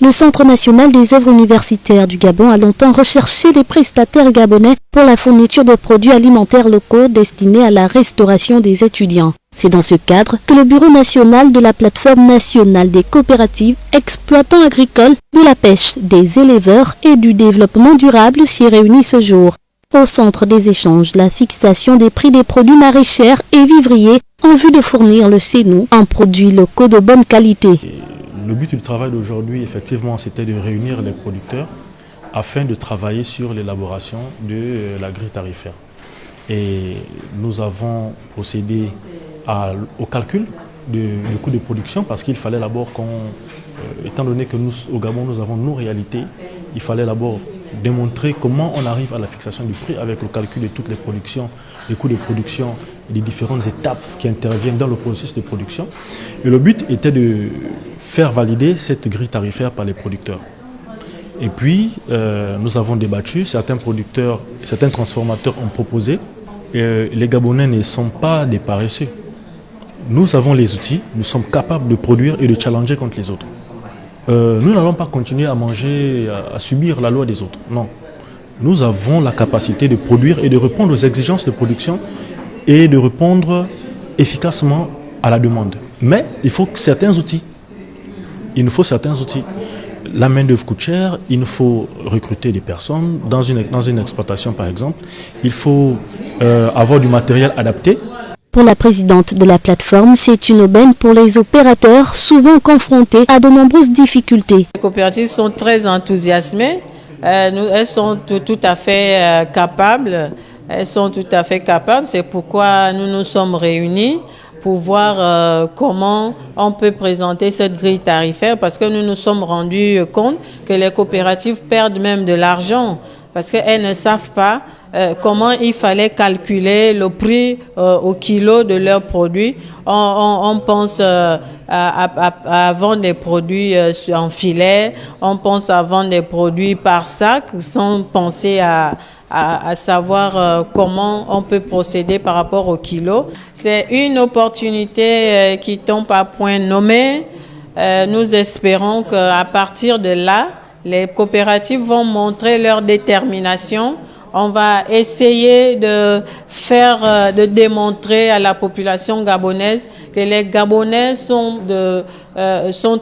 Le Centre national des œuvres universitaires du Gabon a longtemps recherché les prestataires gabonais pour la fourniture de produits alimentaires locaux destinés à la restauration des étudiants. C'est dans ce cadre que le Bureau national de la plateforme nationale des coopératives, exploitants agricoles, de la pêche, des éleveurs et du développement durable s'y réunit ce jour. Au centre des échanges, la fixation des prix des produits maraîchers et vivriers en vue de fournir le CNU en produits locaux de bonne qualité. Le but du travail d'aujourd'hui, effectivement, c'était de réunir les producteurs afin de travailler sur l'élaboration de la grille tarifaire. Et nous avons procédé au calcul du coût de production parce qu'il fallait d'abord étant donné que nous, au Gabon, nous avons nos réalités, il fallait d'abord démontrer comment on arrive à la fixation du prix avec le calcul de toutes les productions, les coûts de production et les différentes étapes qui interviennent dans le processus de production. Et le but était de faire valider cette grille tarifaire par les producteurs. Et puis, nous avons débattu, certains producteurs, certains transformateurs ont proposé. Les Gabonais ne sont pas des paresseux. Nous avons les outils, nous sommes capables de produire et de challenger contre les autres. Nous n'allons pas continuer à manger, à subir la loi des autres. Non. Nous avons la capacité de produire et de répondre aux exigences de production et de répondre efficacement à la demande. Mais il faut certains outils. Il nous faut certains outils. La main-d'œuvre coûte cher, il nous faut recruter des personnes dans une exploitation par exemple. Il faut avoir du matériel adapté. Pour la présidente de la plateforme, c'est une aubaine pour les opérateurs, souvent confrontés à de nombreuses difficultés. Les coopératives sont très enthousiasmées, elles sont tout à fait capables. C'est pourquoi nous nous sommes réunis pour voir comment on peut présenter cette grille tarifaire, parce que nous nous sommes rendus compte que les coopératives perdent même de l'argent, parce qu'elles ne savent pas comment il fallait calculer le prix au kilo de leurs produits. On pense à vendre des produits en filet, on pense à vendre des produits par sac, sans penser à savoir comment on peut procéder par rapport au kilo. C'est une opportunité qui tombe à point nommé. Nous espérons qu'à partir de là, les coopératives vont montrer leur détermination. On va essayer de démontrer à la population gabonaise que les Gabonais sont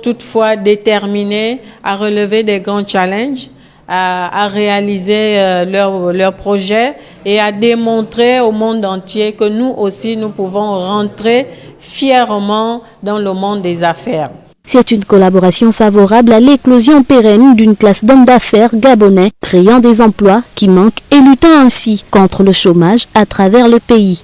toutefois déterminés à relever des grands challenges, à réaliser leurs projets et à démontrer au monde entier que nous aussi, nous pouvons rentrer fièrement dans le monde des affaires. C'est une collaboration favorable à l'éclosion pérenne d'une classe d'hommes d'affaires gabonais, créant des emplois qui manquent et luttant ainsi contre le chômage à travers le pays.